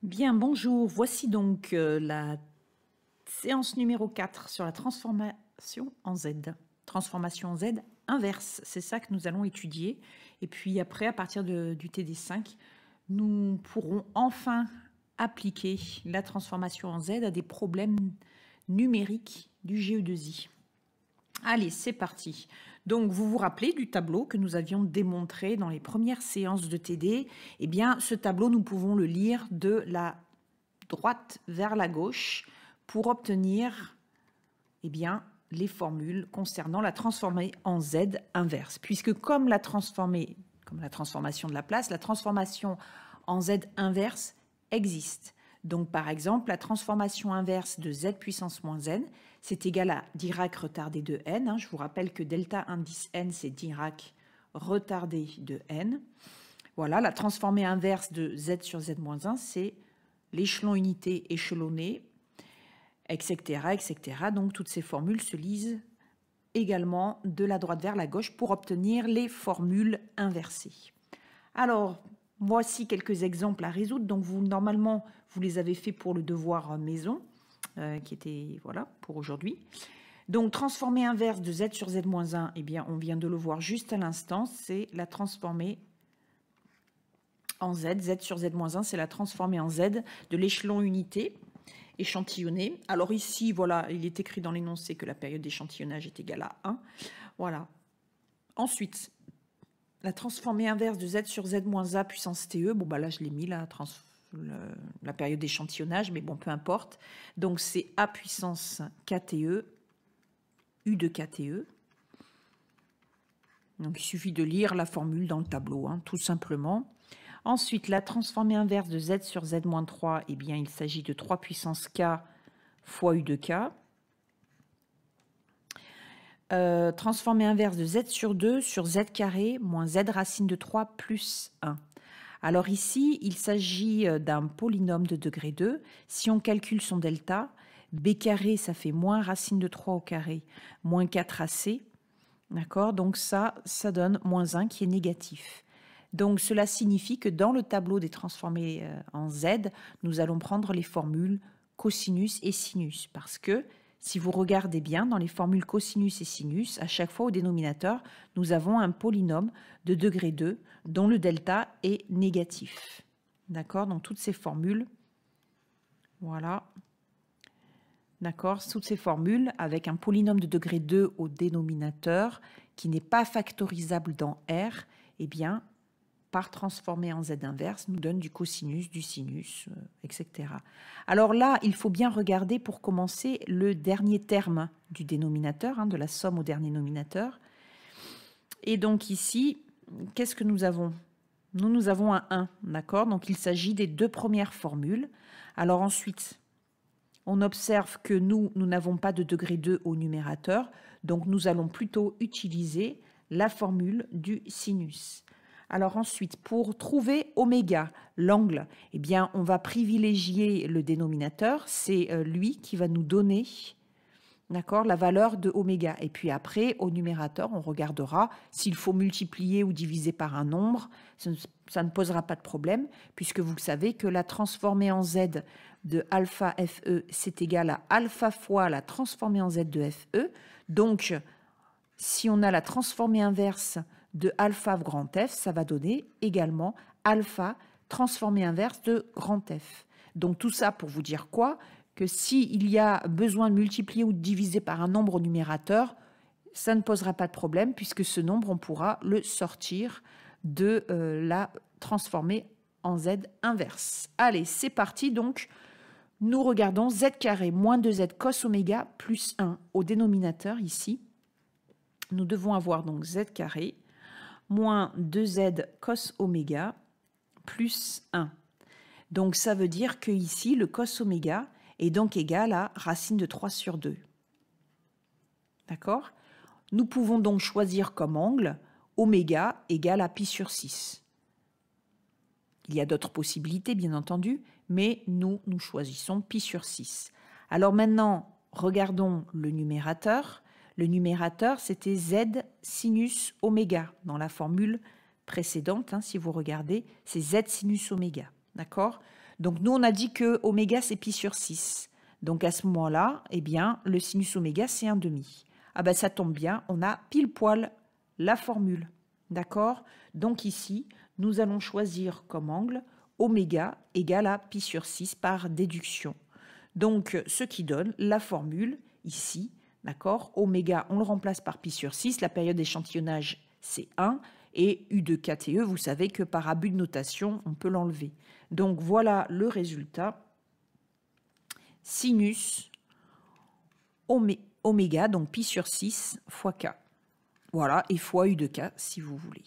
Bien, bonjour. Voici donc la séance numéro 4 sur la transformation en Z. Transformation en Z inverse, c'est ça que nous allons étudier. Et puis après, à partir du TD5, nous pourrons enfin appliquer la transformation en Z à des problèmes numériques du GE2I. Allez, c'est parti. Donc, vous vous rappelez du tableau que nous avions démontré dans les premières séances de TD. Eh bien, ce tableau, nous pouvons le lire de la droite vers la gauche pour obtenir eh bien, les formules concernant la transformée en Z inverse. Puisque comme la transformation de la place, la transformation en Z inverse existe. Donc, par exemple, la transformation inverse de Z puissance moins n, c'est égal à Dirac retardé de n. Je vous rappelle que delta indice n, c'est Dirac retardé de n. Voilà, la transformée inverse de Z sur Z moins 1, c'est l'échelon unité échelonné, etc., etc. Donc, toutes ces formules se lisent également de la droite vers la gauche pour obtenir les formules inversées. Alors, voici quelques exemples à résoudre. Donc, normalement, vous les avez fait pour le devoir maison, qui était, voilà, pour aujourd'hui. Donc, transformée inverse de Z sur Z moins 1, eh bien, on vient de le voir juste à l'instant, c'est la transformée en Z. Z sur Z moins 1, c'est la transformée en Z de l'échelon unité échantillonné. Alors ici, voilà, il est écrit dans l'énoncé que la période d'échantillonnage est égale à 1. Voilà. Ensuite, la transformée inverse de Z sur Z moins A puissance TE. Bon, bah là, je l'ai mis, la période d'échantillonnage, mais bon, peu importe. Donc, c'est A puissance KTE, U de KTE. Donc, il suffit de lire la formule dans le tableau, tout simplement. Ensuite, la transformée inverse de Z sur Z-3, eh bien, il s'agit de 3 puissance K fois U de K. Transformée inverse de Z sur 2 sur Z carré moins Z racine de 3 plus 1. Alors ici, il s'agit d'un polynôme de degré 2. Si on calcule son delta, B carré, ça fait moins racine de 3 au carré, moins 4AC. D'accord? Donc ça donne moins 1 qui est négatif. Donc cela signifie que dans le tableau des transformés en Z, nous allons prendre les formules cosinus et sinus. Parce que si vous regardez bien, dans les formules cosinus et sinus, à chaque fois au dénominateur, nous avons un polynôme de degré 2 dont le delta est négatif. D'accord? Donc toutes ces formules, voilà. D'accord? Toutes ces formules avec un polynôme de degré 2 au dénominateur qui n'est pas factorisable dans R, eh bien, par transformé en Z inverse, nous donne du cosinus, du sinus, etc. Alors là, il faut bien regarder pour commencer le dernier terme du dénominateur, de la somme au dernier nominateur. Et donc ici, qu'est-ce que nous avons? Nous avons un 1, d'accord? Donc il s'agit des deux premières formules. Alors ensuite, on observe que nous n'avons pas de degré 2 au numérateur, donc nous allons plutôt utiliser la formule du sinus. Alors ensuite, pour trouver oméga, l'angle, eh bien, on va privilégier le dénominateur. C'est lui qui va nous donner, d'accord, la valeur de oméga. Et puis après, au numérateur, on regardera s'il faut multiplier ou diviser par un nombre. Ça ne posera pas de problème, puisque vous savez que la transformée en Z de alpha FE, c'est égal à alpha fois la transformée en Z de FE. Donc, si on a la transformée inverse de alpha grand F, ça va donner également alpha transformée inverse de grand F. Donc tout ça pour vous dire quoi? Que s'il y a besoin de multiplier ou de diviser par un nombre au numérateur, ça ne posera pas de problème puisque ce nombre, on pourra le sortir de la transformée en Z inverse. Allez, c'est parti. Donc, nous regardons Z carré moins 2Z cos oméga plus 1 au dénominateur ici. Nous devons avoir donc Z carré moins 2Z cos oméga plus 1. Donc, ça veut dire que ici, le cos oméga est donc égal à racine de 3 sur 2. D'accord? Nous pouvons donc choisir comme angle oméga égale à pi sur 6. Il y a d'autres possibilités, bien entendu, mais nous choisissons pi sur 6. Alors maintenant, regardons le numérateur. Le numérateur, c'était Z sinus oméga. Dans la formule précédente, si vous regardez, c'est Z sinus oméga. D'accord? Donc nous, on a dit que oméga, c'est pi sur 6. Donc à ce moment-là, eh bien, le sinus oméga, c'est 1/2. Ah ben ça tombe bien, on a pile poil la formule. D'accord? Donc ici, nous allons choisir comme angle oméga égale à pi sur 6 par déduction. Donc ce qui donne la formule ici, d'accord? Oméga, on le remplace par pi sur 6, la période d'échantillonnage, c'est 1, et U de KTE, vous savez que par abus de notation, on peut l'enlever. Donc voilà le résultat. Sinus oméga, donc pi sur 6 fois K. Voilà, et fois U de K si vous voulez.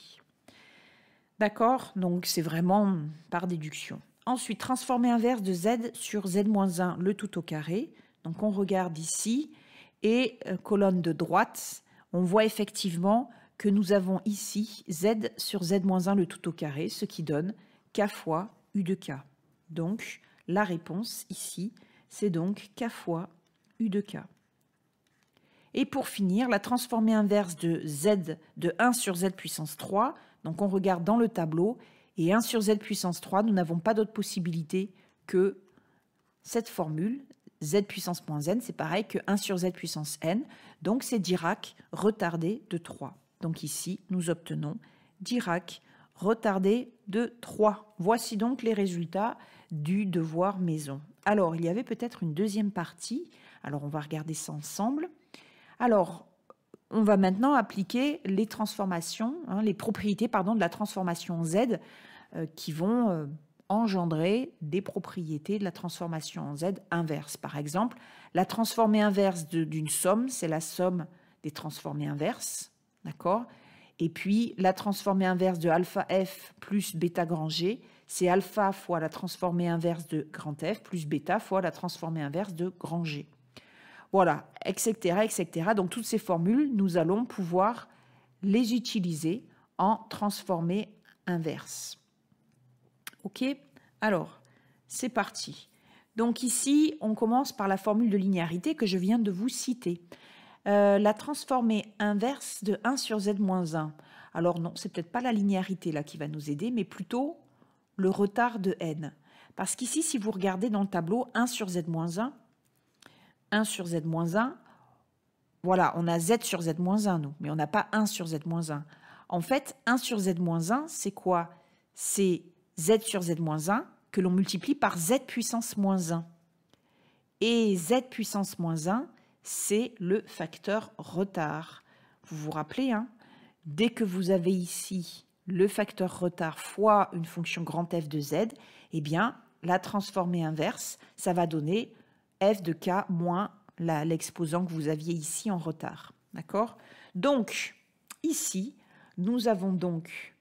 D'accord? Donc c'est vraiment par déduction. Ensuite, transformé inverse de Z sur Z-1, le tout au carré. Donc on regarde ici, et colonne de droite, on voit effectivement que nous avons ici Z sur Z-1, le tout au carré, ce qui donne K fois U de K. Donc la réponse ici, c'est donc K fois U de K. Et pour finir, la transformée inverse de Z de 1 sur Z puissance 3. Donc on regarde dans le tableau, et 1 sur Z puissance 3, nous n'avons pas d'autre possibilité que cette formule, Z puissance moins n, c'est pareil que 1 sur Z puissance n. Donc c'est Dirac retardé de 3. Donc ici, nous obtenons Dirac retardé de 3. Voici donc les résultats du devoir maison. Alors, il y avait peut-être une deuxième partie. Alors, on va regarder ça ensemble. Alors, on va maintenant appliquer les transformations, les propriétés de la transformation Z qui vont engendrer des propriétés de la transformation en Z inverse. Par exemple, la transformée inverse d'une somme, c'est la somme des transformées inverses, d'accord? Et puis, la transformée inverse de alpha F plus bêta grand G, c'est alpha fois la transformée inverse de grand F plus bêta fois la transformée inverse de grand G. Voilà, etc., etc. Donc, toutes ces formules, nous allons pouvoir les utiliser en transformée inverse. OK? Alors, c'est parti. Donc ici, on commence par la formule de linéarité que je viens de vous citer. La transformée inverse de 1 sur Z-1. Alors non, c'est peut-être pas la linéarité là qui va nous aider, mais plutôt le retard de n. Parce qu'ici, si vous regardez dans le tableau 1 sur Z-1, 1 sur Z-1, voilà, on a Z sur Z-1, nous, mais on n'a pas 1 sur Z-1. En fait, 1 sur Z-1, c'est quoi? C'est Z sur Z-1 que l'on multiplie par Z puissance moins 1. Et Z puissance moins 1, c'est le facteur retard. Vous vous rappelez, dès que vous avez ici le facteur retard fois une fonction grand F de Z, eh bien, la transformée inverse, ça va donner F de K moins l'exposant que vous aviez ici en retard. D'accord? Donc, ici, nous avons donc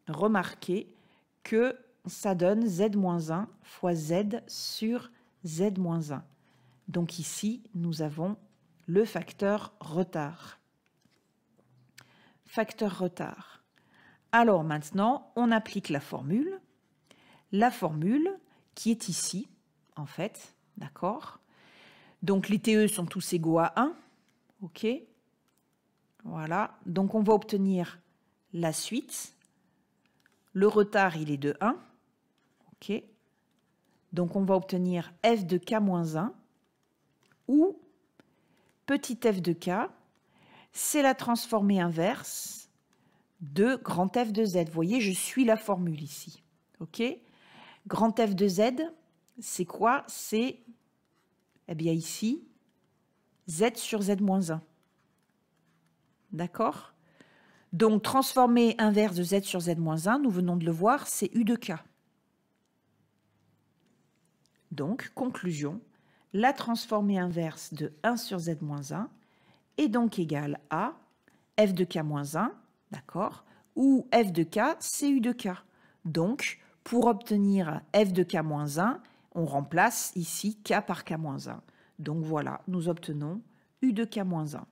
remarqué que ça donne Z-1 fois Z sur Z-1. Donc ici, nous avons le facteur retard. Facteur retard. Alors maintenant, on applique la formule. La formule qui est ici, en fait, d'accord? Donc les TE sont tous égaux à 1, ok? Voilà, donc on va obtenir la suite. Le retard, il est de 1, ok? Donc on va obtenir f de k moins 1, ou petit f de k, c'est la transformée inverse de grand F de Z. Vous voyez, je suis la formule ici, ok? Grand F de Z, c'est quoi? C'est, eh bien ici, Z sur Z-1. D'accord? Donc, transformée inverse de Z sur Z-1, nous venons de le voir, c'est U de K. Donc, conclusion, la transformée inverse de 1 sur Z-1 est donc égale à F de K moins 1, d'accord? Où F de K, c'est U de K. Donc, pour obtenir F de K moins 1, on remplace ici K par K moins 1. Donc voilà, nous obtenons U de K moins 1.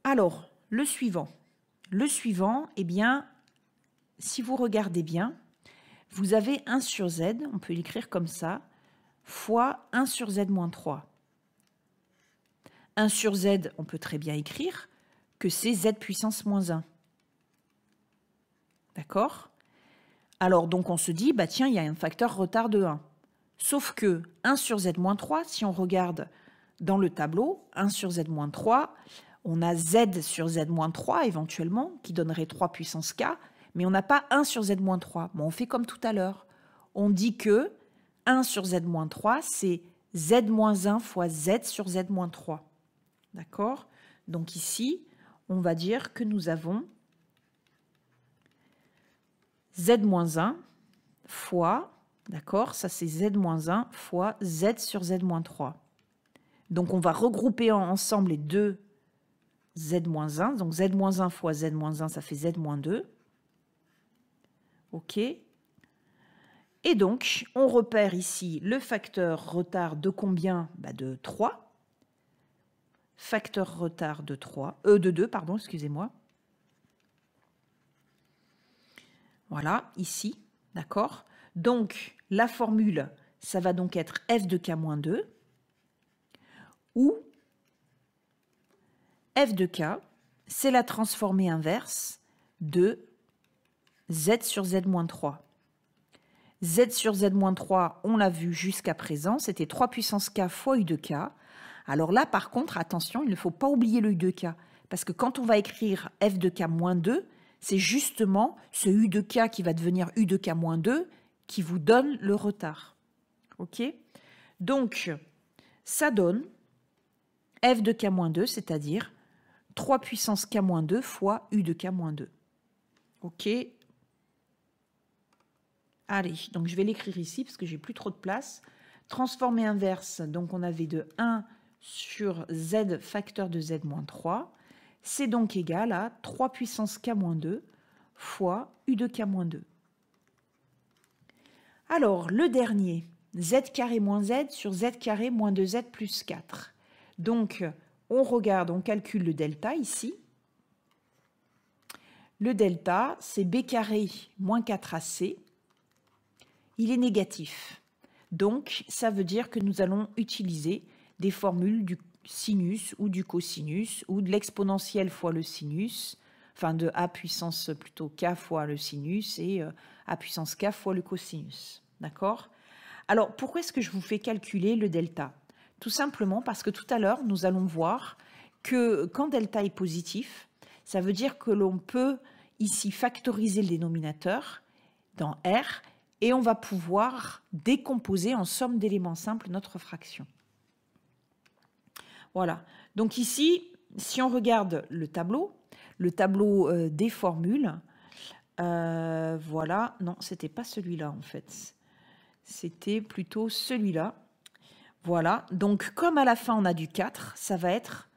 Alors, le suivant. Le suivant, eh bien, si vous regardez bien, vous avez 1 sur Z, on peut l'écrire comme ça, fois 1 sur Z moins 3. 1 sur Z, on peut très bien écrire que c'est Z puissance moins 1. D'accord? Alors, donc, on se dit, bah tiens, il y a un facteur retard de 1. Sauf que 1 sur z-3, si on regarde dans le tableau, 1 sur z-3, on a z sur z-3 éventuellement, qui donnerait 3 puissance k, mais on n'a pas 1 sur z-3. Bon, on fait comme tout à l'heure. On dit que 1 sur z-3, c'est z-1 fois z sur z-3. D'accord? Donc ici, on va dire que nous avons z-1 fois, d'accord, ça c'est z-1 fois z sur z-3. Donc on va regrouper ensemble les deux z-1. Donc z-1 fois z-1, ça fait z-2. OK. Et donc, on repère ici le facteur retard de combien? Bah de 3. Facteur retard de 3, de 2, pardon, excusez-moi. Voilà, ici, d'accord? Donc, la formule, ça va donc être f de k-2, où f de k, c'est la transformée inverse de z sur z-3. Z sur z-3, on l'a vu jusqu'à présent, c'était 3 puissance k fois u de k. Alors là, par contre, attention, il ne faut pas oublier le u de k, parce que quand on va écrire f de k-2, c'est justement ce u de k qui va devenir u de k-2 qui vous donne le retard. OK? Donc, ça donne f de k-2, c'est-à-dire 3 puissance k-2 fois u de k-2. OK? Allez, donc je vais l'écrire ici parce que j'ai plus trop de place. Transformée inverse, donc on avait de 1 sur z facteur de z-3. C'est donc égal à 3 puissance k-2 fois u de k-2. Alors, le dernier, z carré moins z sur z carré moins 2z plus 4. Donc, on regarde, on calcule le delta ici. Le delta, c'est b carré moins 4ac. Il est négatif. Donc, ça veut dire que nous allons utiliser des formules du sinus ou du cosinus ou de l'exponentielle fois le sinus, enfin de a puissance plutôt k fois le sinus et a puissance k fois le cosinus. D'accord? Alors, pourquoi est-ce que je vous fais calculer le delta? Tout simplement parce que tout à l'heure, nous allons voir que quand delta est positif, ça veut dire que l'on peut ici factoriser le dénominateur dans R et on va pouvoir décomposer en somme d'éléments simples notre fraction. Voilà. Donc ici, si on regarde le tableau des formules, voilà. Non, c'était pas celui-là en fait. C'était plutôt celui-là. Voilà. Donc comme à la fin on a du 4, ça va être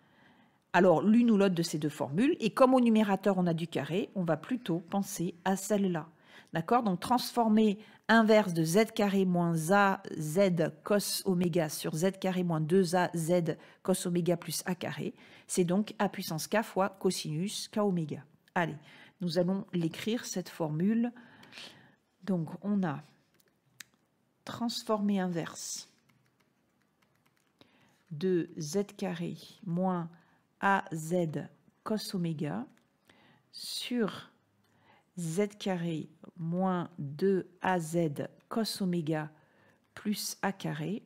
alors l'une ou l'autre de ces deux formules. Et comme au numérateur on a du carré, on va plutôt penser à celle-là. D'accord? Donc, transformer inverse de z carré moins a z cos oméga sur z carré moins 2a z cos oméga plus a carré, c'est donc a puissance k fois cosinus k oméga. Allez, nous allons l'écrire, cette formule. Donc, on a transformé inverse de z carré moins az cos oméga sur z carré moins 2az cos oméga plus a carré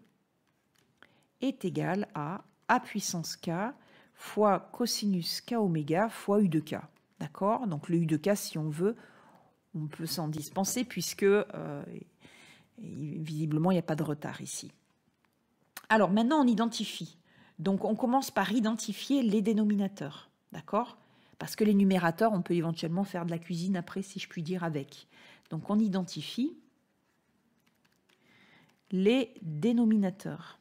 est égal à a puissance k fois cosinus k oméga fois u de k. D'accord? Donc le u de k, si on veut, on peut s'en dispenser puisque visiblement il n'y a pas de retard ici. Alors maintenant on identifie. Donc on commence par identifier les dénominateurs. D'accord? Parce que les numérateurs, on peut éventuellement faire de la cuisine après, si je puis dire, avec. Donc, on identifie les dénominateurs.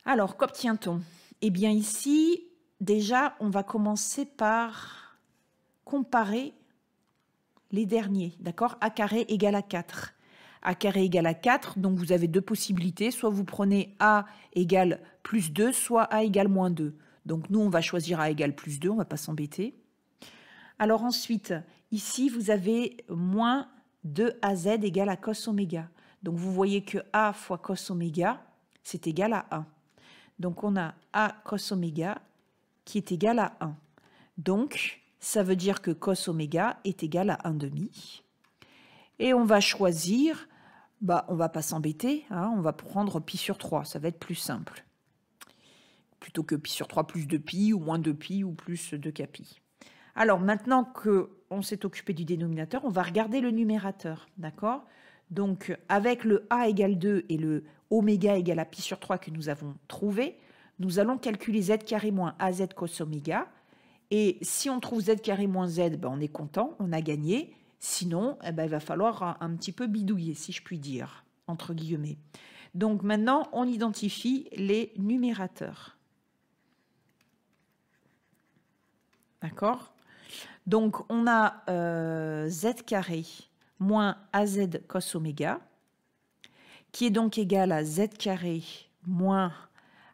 Alors, qu'obtient-on? Eh bien, ici, déjà, on va commencer par comparer les derniers. D'accord? A carré égale à 4. A carré égale à 4, donc vous avez deux possibilités. Soit vous prenez A égale plus 2, soit A égale moins 2. Donc nous, on va choisir A égale plus 2, on ne va pas s'embêter. Alors ensuite, ici, vous avez moins 2AZ égale à cos oméga. Donc vous voyez que A fois cos oméga, c'est égal à 1. Donc on a A cos oméga qui est égal à 1. Donc, ça veut dire que cos oméga est égal à 1/2. Et on va choisir, on ne va pas s'embêter, hein, on va prendre pi sur 3, ça va être plus simple. Plutôt que pi sur 3 plus 2pi, ou moins 2pi, ou plus 2kpi. Alors, maintenant qu'on s'est occupé du dénominateur, on va regarder le numérateur, d'accord? Donc, avec le a égale 2 et le oméga égale à pi sur 3 que nous avons trouvé, nous allons calculer z carré moins az cos oméga. Et si on trouve z carré moins z, on est content, on a gagné. Sinon, il va falloir un petit peu bidouiller, si je puis dire, entre guillemets. Donc maintenant, on identifie les numérateurs. D'accord? Donc, on a z carré moins az cos oméga, qui est donc égal à z carré moins,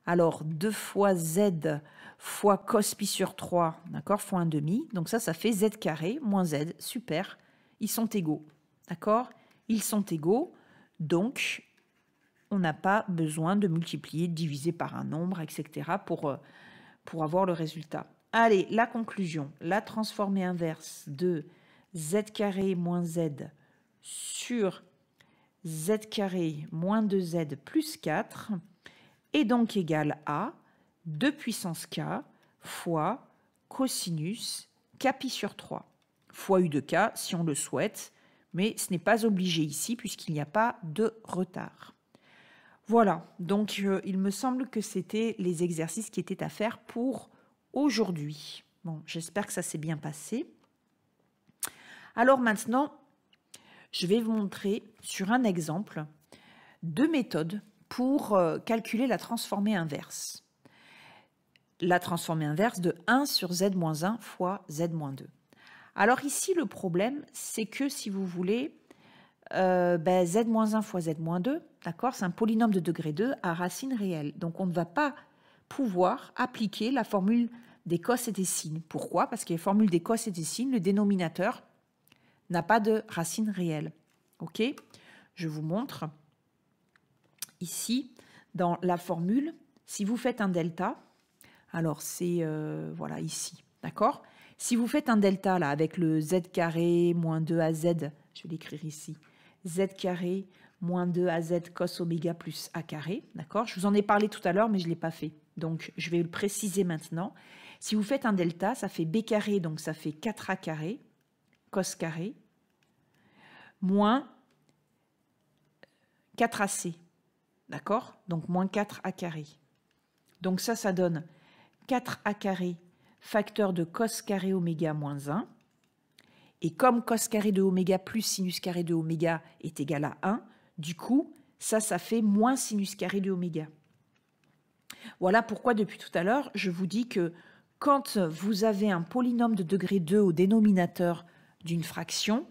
alors 2 fois z fois cos pi sur 3, d'accord, fois 1/2. Donc ça fait z carré moins z, super. Ils sont égaux, d'accord? Ils sont égaux, donc on n'a pas besoin de multiplier, de diviser par un nombre, etc. pour avoir le résultat. Allez, la conclusion, la transformée inverse de z carré moins z sur z carré moins 2z plus 4 est donc égal à 2 puissance k fois cosinus kpi sur 3 fois u de k si on le souhaite, mais ce n'est pas obligé ici puisqu'il n'y a pas de retard. Voilà, donc il me semble que c'était les exercices qui étaient à faire pour aujourd'hui. Bon, j'espère que ça s'est bien passé. Alors maintenant, je vais vous montrer sur un exemple 2 méthodes pour calculer la transformée inverse. La transformée inverse de 1 sur z-1 fois z-2. Alors ici, le problème, c'est que si vous voulez, z-1 fois z-2, d'accord, c'est un polynôme de degré 2 à racine réelle. Donc on ne va pas pouvoir appliquer la formule des cos et des sines. Pourquoi? Parce qu'il y a la formule des cos et des sines, le dénominateur n'a pas de racine réelle. Ok? Je vous montre. Ici, dans la formule, si vous faites un delta, alors c'est voilà ici, d'accord? Si vous faites un delta là avec le z carré moins 2az, je vais l'écrire ici, z carré moins 2az cos oméga plus a carré, d'accord? Je vous en ai parlé tout à l'heure, mais je ne l'ai pas fait. Donc, je vais le préciser maintenant. Si vous faites un delta, ça fait b carré, donc ça fait 4a carré, cos carré, moins 4ac, d'accord? Donc, moins 4a carré. Donc, ça donne 4a carré facteur de cos carré oméga moins 1. Et comme cos carré de oméga plus sinus carré de oméga est égal à 1, du coup, ça fait moins sinus carré de oméga. Voilà pourquoi depuis tout à l'heure, je vous dis que quand vous avez un polynôme de degré 2 au dénominateur d'une fraction,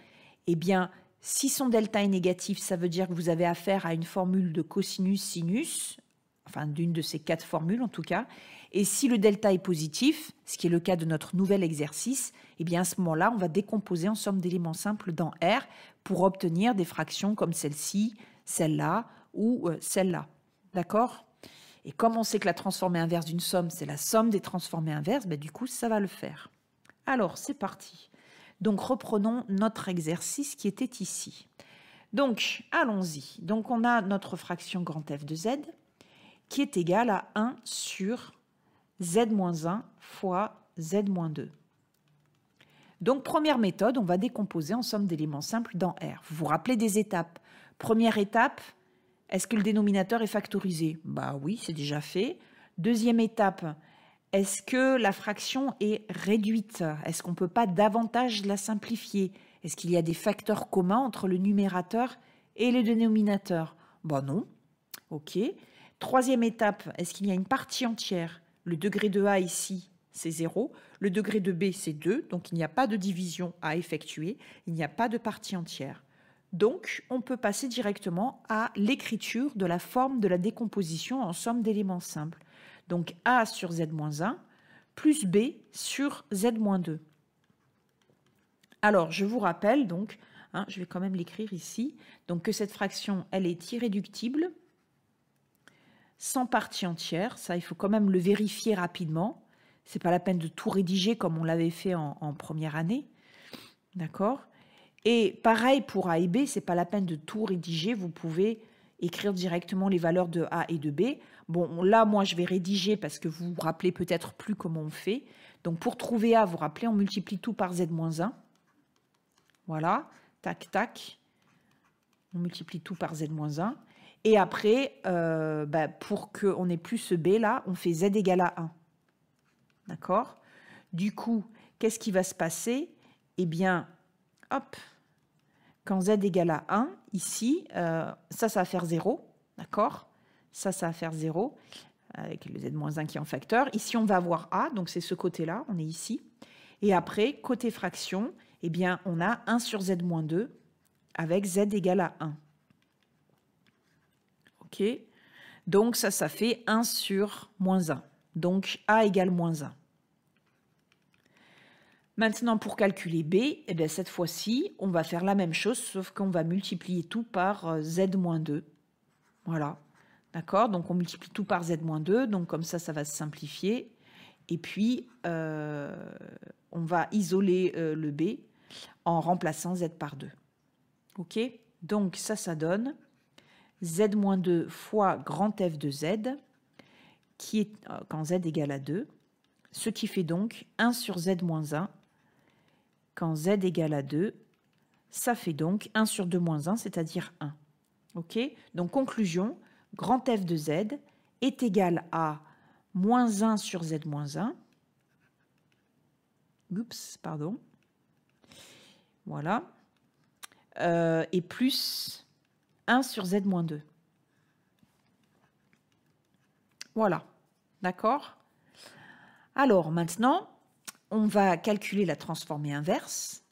eh bien, si son delta est négatif, ça veut dire que vous avez affaire à une formule de cosinus-sinus, enfin d'une de ces 4 formules en tout cas. Et si le delta est positif, ce qui est le cas de notre nouvel exercice, eh bien à ce moment-là, on va décomposer en somme d'éléments simples dans R pour obtenir des fractions comme celle-ci, celle-là ou celle-là. D'accord? Et comme on sait que la transformée inverse d'une somme, c'est la somme des transformées inverses, du coup, ça va le faire. Alors, c'est parti. Donc, reprenons notre exercice qui était ici. Donc, allons-y. Donc, on a notre fraction grand F de z qui est égale à 1 sur z-1 fois z-2. Donc, première méthode, on va décomposer en somme d'éléments simples dans R. Vous vous rappelez des étapes. Première étape, est-ce que le dénominateur est factorisé? Oui, c'est déjà fait. Deuxième étape, est-ce que la fraction est réduite? Est-ce qu'on ne peut pas davantage la simplifier? Est-ce qu'il y a des facteurs communs entre le numérateur et le dénominateur? Non. OK. Troisième étape, est-ce qu'il y a une partie entière? Le degré de A ici, c'est 0. Le degré de B, c'est 2. Donc, il n'y a pas de division à effectuer. Il n'y a pas de partie entière. Donc, on peut passer directement à l'écriture de la forme de la décomposition en somme d'éléments simples. Donc, A sur Z-1 plus B sur Z-2. Alors, je vous rappelle, donc, je vais quand même l'écrire ici, donc que cette fraction, elle est irréductible, sans partie entière. Ça, il faut quand même le vérifier rapidement. C'est pas la peine de tout rédiger comme on l'avait fait en première année. D'accord? Et pareil pour A et B, c'est pas la peine de tout rédiger. Vous pouvez écrire directement les valeurs de A et de B. Bon, là, moi, je vais rédiger parce que vous vous rappelez peut-être plus comment on fait. Donc, pour trouver A, vous vous rappelez, on multiplie tout par Z-1. Voilà, tac, tac. On multiplie tout par Z-1. Et après, pour qu'on n'ait plus ce B là, on fait Z égale à 1. D'accord? Du coup, qu'est-ce qui va se passer? Eh bien, hop, quand Z égale à 1, ici, ça va faire 0. D'accord? Ça va faire 0, avec le Z-1 qui est en facteur. Ici, on va avoir A, donc c'est ce côté-là, on est ici. Et après, côté fraction, eh bien, on a 1 sur Z-2 avec Z égale à 1. OK? Donc, ça fait 1 sur moins 1. Donc, A égale moins 1. Maintenant, pour calculer B, eh bien, cette fois-ci, on va faire la même chose, sauf qu'on va multiplier tout par Z-2. Voilà. D'accord? Donc, on multiplie tout par Z-2. Donc, comme ça va se simplifier. Et puis, on va isoler le B en remplaçant Z par 2. OK? Donc, ça donne Z-2 fois grand F de Z, qui est quand Z égale à 2, ce qui fait donc 1 sur Z-1, quand Z égale à 2, ça fait donc 1 sur 2 moins 1, c'est-à-dire 1. OK? Donc, conclusion, grand F de Z est égal à moins 1 sur Z moins 1. Oups, pardon. Voilà. Et plus 1 sur Z moins 2. Voilà. D'accord? Alors, maintenant, on va calculer la transformée inverse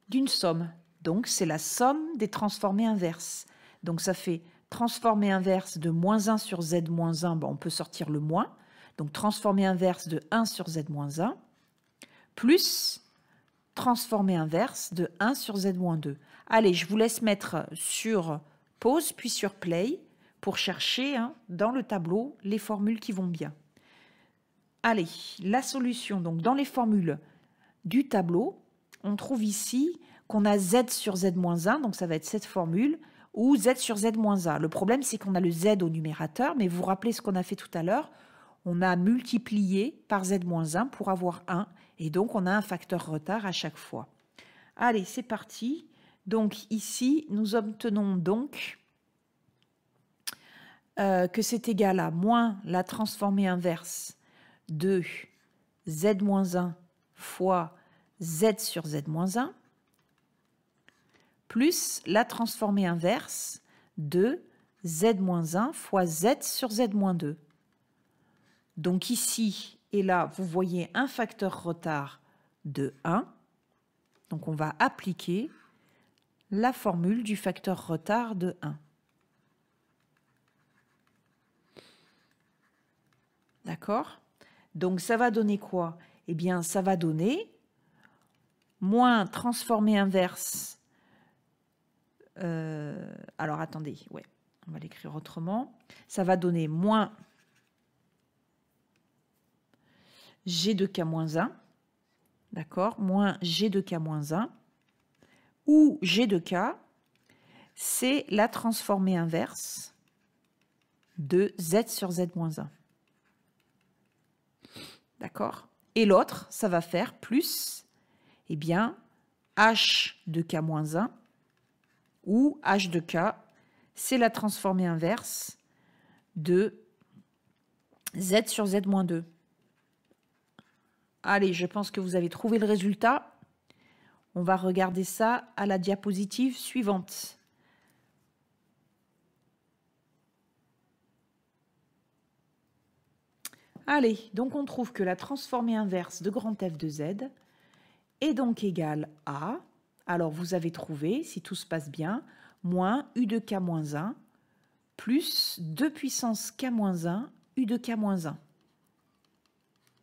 d'une somme. Donc, c'est la somme des transformées inverses. Donc, ça fait transformée inverse de moins 1 sur Z moins 1, on peut sortir le moins. Donc, transformée inverse de 1 sur Z moins 1, plus transformée inverse de 1 sur Z moins 2. Allez, je vous laisse mettre sur pause, puis sur play, pour chercher dans le tableau les formules qui vont bien. Allez, la solution, donc dans les formules du tableau, on trouve ici qu'on a Z sur Z-1, donc ça va être cette formule, ou Z sur Z-1. Le problème, c'est qu'on a le Z au numérateur, mais vous vous rappelez ce qu'on a fait tout à l'heure, on a multiplié par Z-1 pour avoir 1, et donc on a un facteur retard à chaque fois. Allez, c'est parti. Donc ici, nous obtenons donc que c'est égal à moins la transformée inverse de Z-1 fois Z sur Z-1 plus la transformée inverse de Z-1 fois Z sur Z-2. Donc ici et là, vous voyez un facteur retard de 1. Donc on va appliquer la formule du facteur retard de 1. D'accord? Donc ça va donner quoi? Eh bien, ça va donner moins transformée inverse. Alors attendez, ouais, on va l'écrire autrement. Ça va donner moins G de K moins 1. D'accord? Moins G de K moins 1. Où G de K, c'est la transformée inverse de Z sur Z moins 1. D'accord? Et l'autre, ça va faire plus, eh bien, H de K moins 1, où H de K, c'est la transformée inverse de Z sur Z moins 2. Allez, je pense que vous avez trouvé le résultat. On va regarder ça à la diapositive suivante. Allez, donc on trouve que la transformée inverse de grand F de Z est donc égale à, alors vous avez trouvé, si tout se passe bien, moins U de K moins 1 plus 2 puissance K moins 1 U de K moins 1.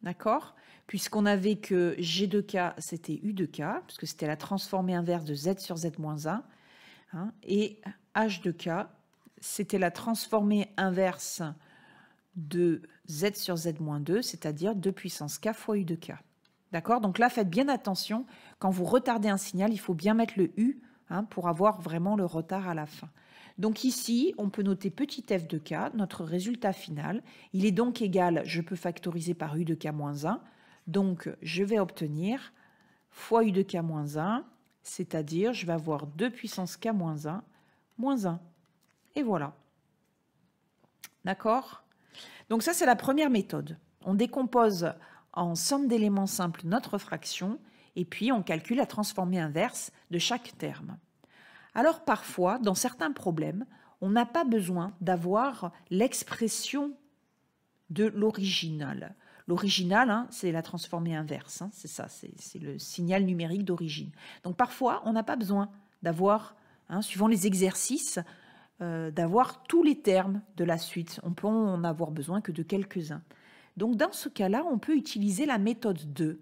D'accord? Puisqu'on avait que G de K, c'était U de K, puisque c'était la transformée inverse de Z sur Z moins 1, et H de K, c'était la transformée inverse de z sur z-2, c'est-à-dire 2 puissance k fois u de k. D'accord? Donc là, faites bien attention. Quand vous retardez un signal, il faut bien mettre le u pour avoir vraiment le retard à la fin. Donc ici, on peut noter petit f de k, notre résultat final. Il est donc égal, je peux factoriser par u de k moins 1. Donc, je vais obtenir fois u de k moins 1, c'est-à-dire, je vais avoir 2 puissance k moins 1, moins 1. Et voilà. D'accord? Donc ça, c'est la première méthode. On décompose en somme d'éléments simples notre fraction, et puis on calcule la transformée inverse de chaque terme. Alors parfois, dans certains problèmes, on n'a pas besoin d'avoir l'expression de l'original. L'original, c'est la transformée inverse, c'est ça, c'est le signal numérique d'origine. Donc parfois, on n'a pas besoin d'avoir, suivant les exercices, d'avoir tous les termes de la suite. On peut en avoir besoin que de quelques-uns. Donc dans ce cas-là, on peut utiliser la méthode 2.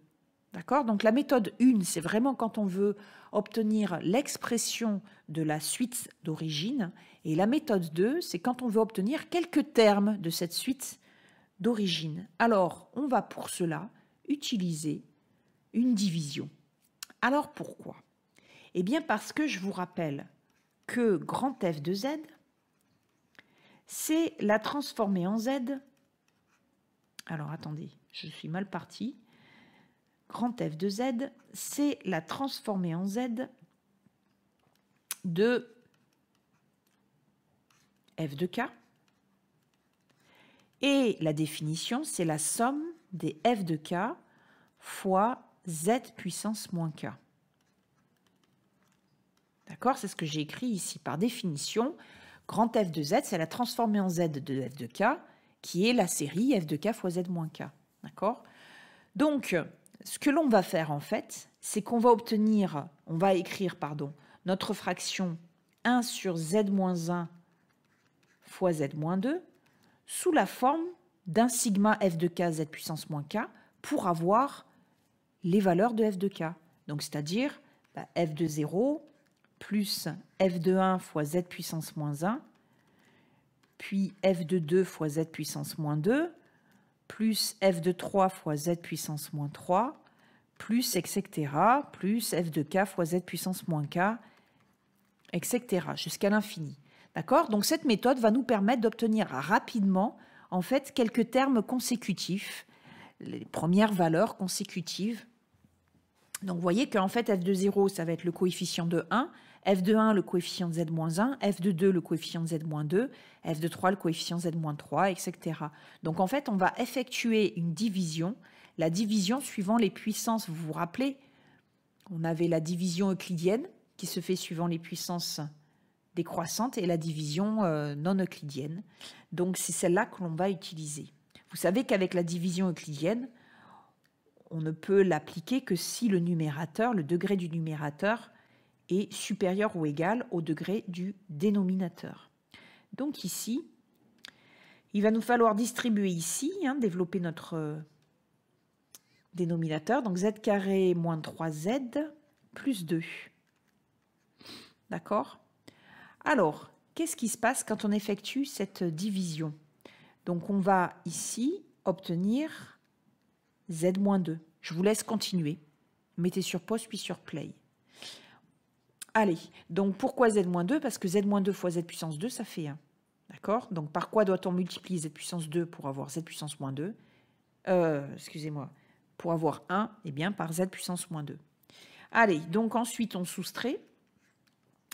D'accord? Donc la méthode 1, c'est vraiment quand on veut obtenir l'expression de la suite d'origine. Et la méthode 2, c'est quand on veut obtenir quelques termes de cette suite d'origine. Alors, on va pour cela utiliser une division. Alors pourquoi? Eh bien parce que je vous rappelle que grand F de Z, c'est la transformée en Z. Alors attendez, je suis mal partie. Grand F de Z, c'est la transformée en Z de f de k. Et la définition, c'est la somme des f de k fois z puissance moins k. D'accord? C'est ce que j'ai écrit ici. Par définition, grand F de Z, c'est la transformée en Z de f de k, qui est la série f de k fois z moins k. D'accord? Donc, ce que l'on va faire en fait, c'est qu'on va obtenir, on va écrire, notre fraction 1 sur z-1 fois z-2 sous la forme d'un sigma f de k z puissance moins k pour avoir les valeurs de f de k. Donc, c'est-à-dire f de 0 plus f de 1 fois z puissance moins 1, puis f de 2 fois z puissance moins 2, plus f de 3 fois z puissance moins 3, plus etc., plus f de k fois z puissance moins k, etc., jusqu'à l'infini. D'accord? Donc cette méthode va nous permettre d'obtenir rapidement, en fait, quelques termes consécutifs, les premières valeurs consécutives. Donc vous voyez qu'en fait, f de 0, ça va être le coefficient de 1, f de 1, le coefficient de z-1, f de 2, le coefficient de z-2, f de 3, le coefficient de z-3, etc. Donc en fait, on va effectuer une division, la division suivant les puissances. Vous vous rappelez, on avait la division euclidienne qui se fait suivant les puissances décroissantes et la division non euclidienne. Donc c'est celle-là que l'on va utiliser. Vous savez qu'avec la division euclidienne, on ne peut l'appliquer que si le numérateur, le degré du numérateur, est supérieur ou égal au degré du dénominateur. Donc ici, il va nous falloir distribuer ici, développer notre dénominateur, donc z carré moins 3z plus 2. D'accord? Alors, qu'est-ce qui se passe quand on effectue cette division? Donc on va ici obtenir z-2. Je vous laisse continuer. Mettez sur pause puis sur play. Allez, donc pourquoi z-2? Parce que z-2 fois z puissance 2, ça fait 1. D'accord? Donc par quoi doit-on multiplier z puissance 2 pour avoir z puissance moins 2? Excusez-moi. Pour avoir 1, eh bien par z puissance moins 2. Allez, donc ensuite on soustrait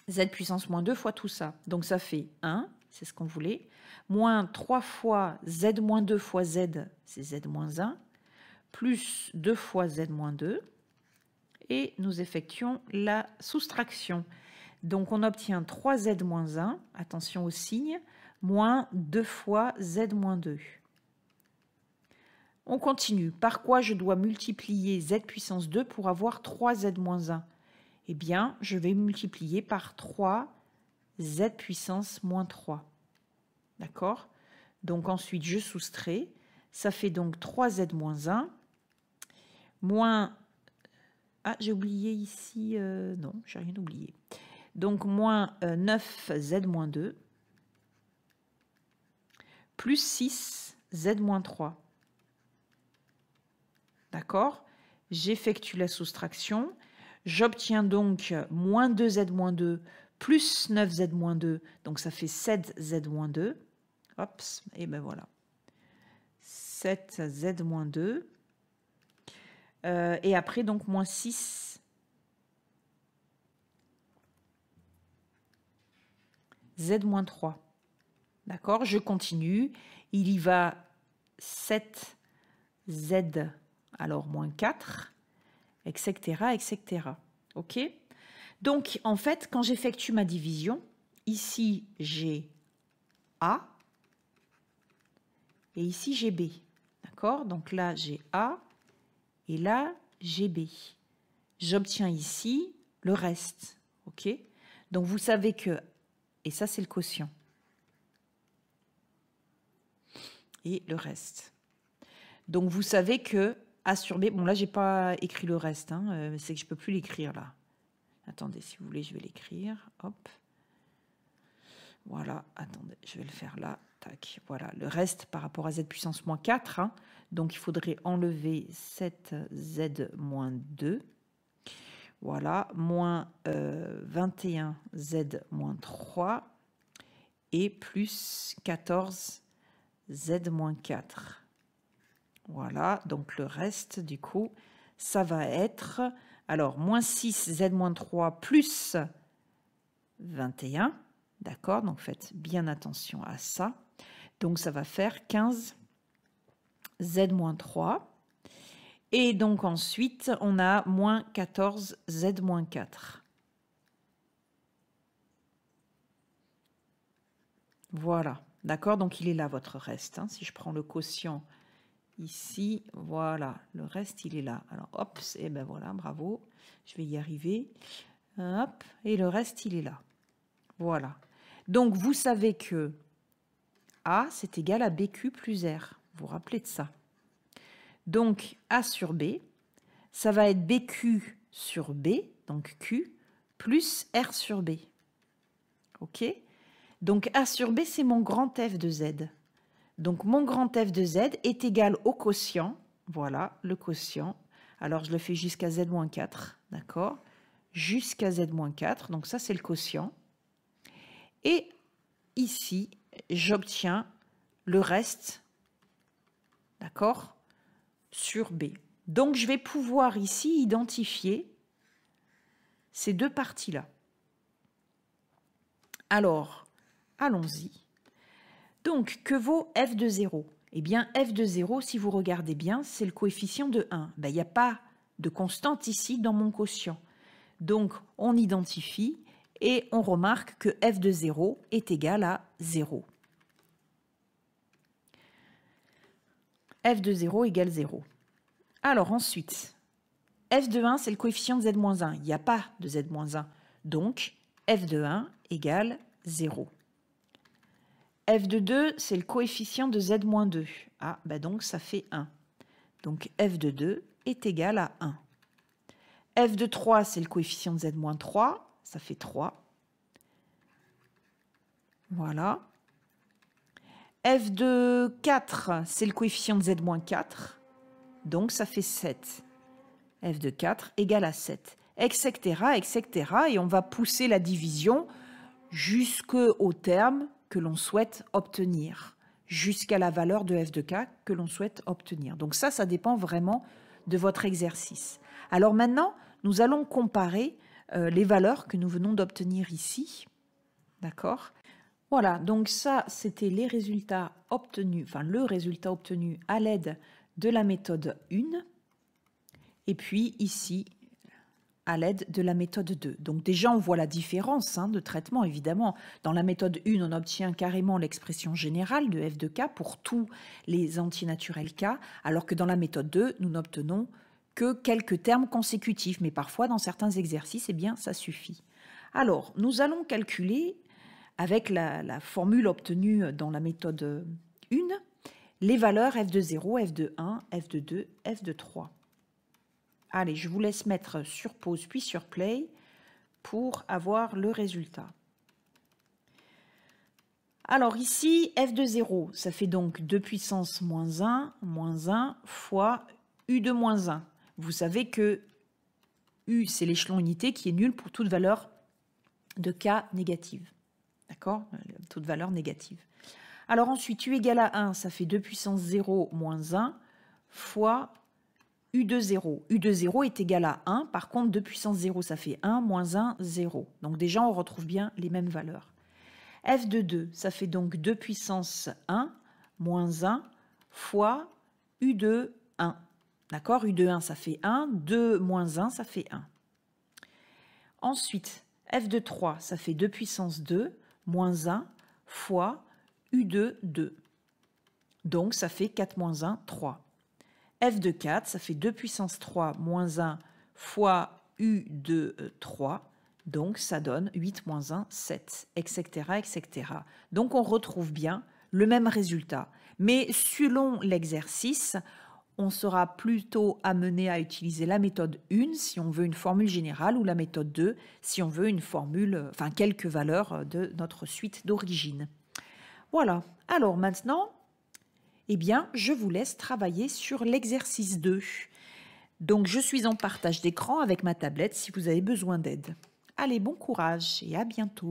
z puissance moins 2 fois tout ça. Donc ça fait 1, c'est ce qu'on voulait, moins 3 fois z-2 fois z, c'est z-1, plus 2 fois z-2, et nous effectuons la soustraction. Donc on obtient 3z-1, attention au signe, moins 2 fois z-2. On continue. Par quoi je dois multiplier z puissance 2 pour avoir 3z-1? Eh bien, je vais multiplier par 3 z puissance moins 3. D'accord? Donc ensuite, je soustrais. Ça fait donc 3z-1 moins... Ah, j'ai oublié ici... non, j'ai rien oublié. Donc, moins 9z-2 plus 6 z-3. D'accord? J'effectue la soustraction. J'obtiens donc moins 2z-2 plus 9z-2. Donc, ça fait 7z-2. Hop, et ben voilà. 7z-2. Et après, donc, moins 6 z-3. D'accord? Je continue. Il y va 7z, alors moins 4, etc., etc. OK? Donc, en fait, quand j'effectue ma division, ici, j'ai A et ici, j'ai B. D'accord? Donc là, j'ai A et là, j'ai B. J'obtiens ici le reste. OK? Donc, vous savez que... Et ça, c'est le quotient. Et le reste. Donc, vous savez que A sur B... Bon, là, je n'ai pas écrit le reste. Hein, c'est que je ne peux plus l'écrire, là. Attendez, si vous voulez, je vais l'écrire. Hop. Voilà. Attendez, je vais le faire là. Tac. Voilà. Le reste par rapport à z puissance moins 4. Hein. Donc, il faudrait enlever 7z-2. Voilà. Moins 21z-3. Et plus 14z-4. Voilà, donc le reste, du coup, ça va être, alors, moins 6z-3 plus 21, d'accord? Donc, faites bien attention à ça. Donc, ça va faire 15z-3. Et donc, ensuite, on a moins 14z-4. Voilà, d'accord? Donc, il est là, votre reste. Hein. Si je prends le quotient... Ici, voilà, le reste, il est là. Alors, hop, et ben voilà, bravo, je vais y arriver. Hop, et le reste, il est là. Voilà. Donc, vous savez que A, c'est égal à BQ plus R. Vous vous rappelez de ça. Donc, A sur B, ça va être BQ sur B, donc Q, plus R sur B. OK? Donc, A sur B, c'est mon grand F de Z. Donc, mon grand F de Z est égal au quotient. Voilà, le quotient. Alors, je le fais jusqu'à Z-4, d'accord? Jusqu'à Z-4, donc ça, c'est le quotient. Et ici, j'obtiens le reste, d'accord, sur B. Donc, je vais pouvoir ici identifier ces deux parties-là. Alors, allons-y. Donc, que vaut f de 0? Eh bien, f de 0, si vous regardez bien, c'est le coefficient de 1. Ben, il n'y a pas de constante ici dans mon quotient. Donc, on identifie et on remarque que f de 0 est égal à 0. f de 0 égale 0. Alors, ensuite, f de 1, c'est le coefficient de z-1. Il n'y a pas de z-1. Donc, f de 1 égale 0. f de 2, c'est le coefficient de z-2. Ah, ben donc ça fait 1. Donc f de 2 est égal à 1. f de 3, c'est le coefficient de z-3. Ça fait 3. Voilà. f de 4, c'est le coefficient de z-4. Donc ça fait 7. f de 4 égale à 7. Etc., etc. Et on va pousser la division jusqu'au terme que l'on souhaite obtenir, jusqu'à la valeur de f de k que l'on souhaite obtenir. Donc ça dépend vraiment de votre exercice. Alors maintenant, nous allons comparer les valeurs que nous venons d'obtenir ici. D'accord? Voilà, donc ça, c'était les résultats obtenus, enfin le résultat obtenu à l'aide de la méthode 1. Et puis ici, à l'aide de la méthode 2. Donc déjà, on voit la différence de traitement, évidemment. Dans la méthode 1, on obtient carrément l'expression générale de f de k pour tous les antinaturels k, alors que dans la méthode 2, nous n'obtenons que quelques termes consécutifs. Mais parfois, dans certains exercices, eh bien, ça suffit. Alors, nous allons calculer, avec la formule obtenue dans la méthode 1, les valeurs f de 0, f de 1, f de 2, f de 3. Allez, je vous laisse mettre sur pause puis sur play pour avoir le résultat. Alors ici, f de 0, ça fait donc 2 puissance moins 1 fois u de moins 1. Vous savez que u, c'est l'échelon unité qui est nul pour toute valeur de k négative. D'accord? Toute valeur négative. Alors ensuite, u égale à 1, ça fait 2 puissance 0 moins 1 fois u de 0. u de 0 est égal à 1. Par contre, 2 puissance 0, ça fait 1 moins 1, 0. Donc déjà, on retrouve bien les mêmes valeurs. F de 2, ça fait donc 2 puissance 1 moins 1 fois U de 1. D'accord? U de 1, ça fait 1. 2 moins 1, ça fait 1. Ensuite, F de 3, ça fait 2 puissance 2 moins 1 fois U de 2. Donc, ça fait 4 moins 1, 3. F de 4, ça fait 2 puissance 3 moins 1 fois U de 3. Donc, ça donne 8 moins 1, 7, etc., etc. Donc, on retrouve bien le même résultat. Mais selon l'exercice, on sera plutôt amené à utiliser la méthode 1 si on veut une formule générale ou la méthode 2 si on veut une formule, enfin quelques valeurs de notre suite d'origine. Voilà. Alors maintenant, eh bien, je vous laisse travailler sur l'exercice 2. Donc, je suis en partage d'écran avec ma tablette si vous avez besoin d'aide. Allez, bon courage et à bientôt.